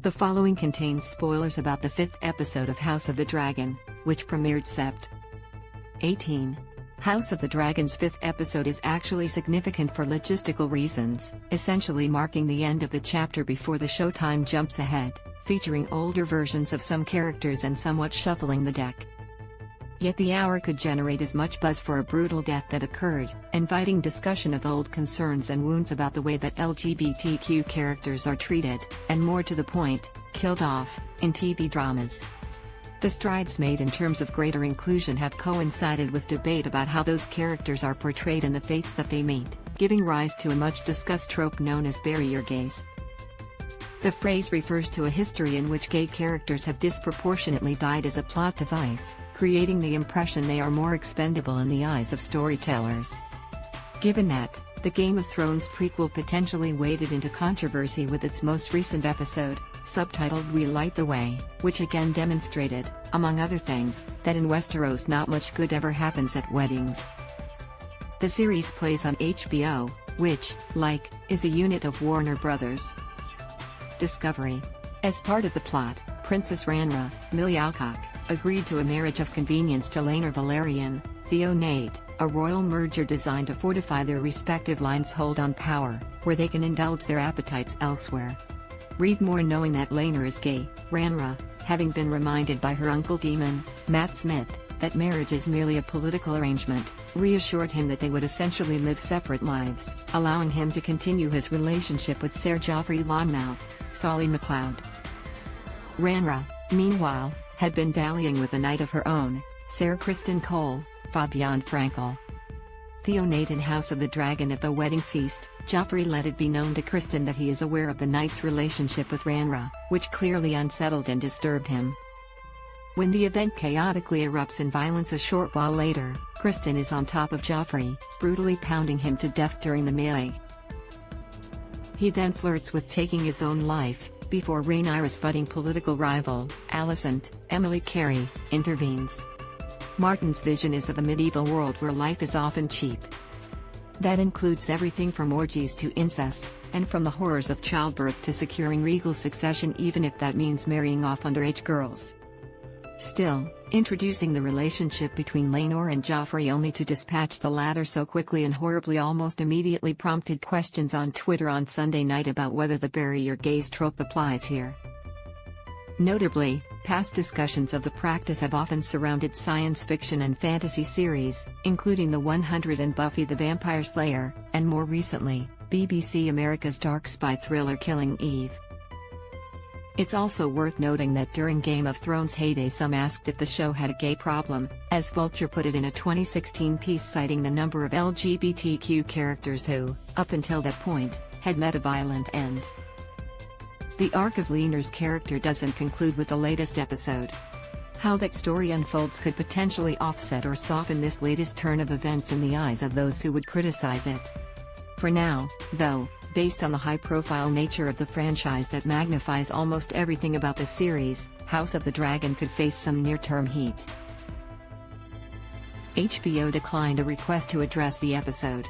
The following contains spoilers about the 5th episode of House of the Dragon, which premiered Sept. 18. House of the Dragon's 5th episode is actually significant for logistical reasons, essentially marking the end of the chapter before the showtime jumps ahead, featuring older versions of some characters and somewhat shuffling the deck. Yet the hour could generate as much buzz for a brutal death that occurred, inviting discussion of old concerns and wounds about the way that LGBTQ characters are treated, and more to the point, killed off, in TV dramas. The strides made in terms of greater inclusion have coincided with debate about how those characters are portrayed and the fates that they meet, giving rise to a much-discussed trope known as bury your gays. The phrase refers to a history in which gay characters have disproportionately died as a plot device, creating the impression they are more expendable in the eyes of storytellers. Given that, the Game of Thrones prequel potentially waded into controversy with its most recent episode, subtitled We Light the Way, which again demonstrated, among other things, that in Westeros not much good ever happens at weddings. The series plays on HBO, which, like, is a unit of Warner Brothers Discovery. As part of the plot, Princess Rhaenyra, Millie Alcock, agreed to a marriage of convenience to Laenor Velaryon, Theonate, a royal merger designed to fortify their respective lines' hold on power, where they can indulge their appetites elsewhere. Read more knowing that Laenor is gay. Rhaenyra, having been reminded by her uncle Daemon, Matt Smith, that marriage is merely a political arrangement, reassured him that they would essentially live separate lives, allowing him to continue his relationship with Ser Joffrey Lonmouth, Solly MacLeod. Rhaenyra, meanwhile, had been dallying with a knight of her own, Ser Criston Cole, Fabian Frankel. Theonate in House of the Dragon at the wedding feast, Joffrey let it be known to Criston that he is aware of the knight's relationship with Rhaenyra, which clearly unsettled and disturbed him. When the event chaotically erupts in violence a short while later, Criston is on top of Joffrey, brutally pounding him to death during the melee. He then flirts with taking his own life, before Rhaenyra's budding political rival, Alicent, Emily Carey, intervenes. Martin's vision is of a medieval world where life is often cheap. That includes everything from orgies to incest, and from the horrors of childbirth to securing regal succession, even if that means marrying off underage girls. Still, introducing the relationship between Laenor and Joffrey only to dispatch the latter so quickly and horribly almost immediately prompted questions on Twitter on Sunday night about whether the bury your gays trope applies here. Notably, past discussions of the practice have often surrounded science fiction and fantasy series, including The 100 and Buffy the Vampire Slayer, and more recently, BBC America's dark spy thriller Killing Eve. It's also worth noting that during Game of Thrones' heyday some asked if the show had a gay problem, as Vulture put it in a 2016 piece citing the number of LGBTQ characters who, up until that point, had met a violent end. The arc of Laenor's character doesn't conclude with the latest episode. How that story unfolds could potentially offset or soften this latest turn of events in the eyes of those who would criticize it. For now, though, based on the high-profile nature of the franchise that magnifies almost everything about the series, House of the Dragon could face some near-term heat. HBO declined a request to address the episode.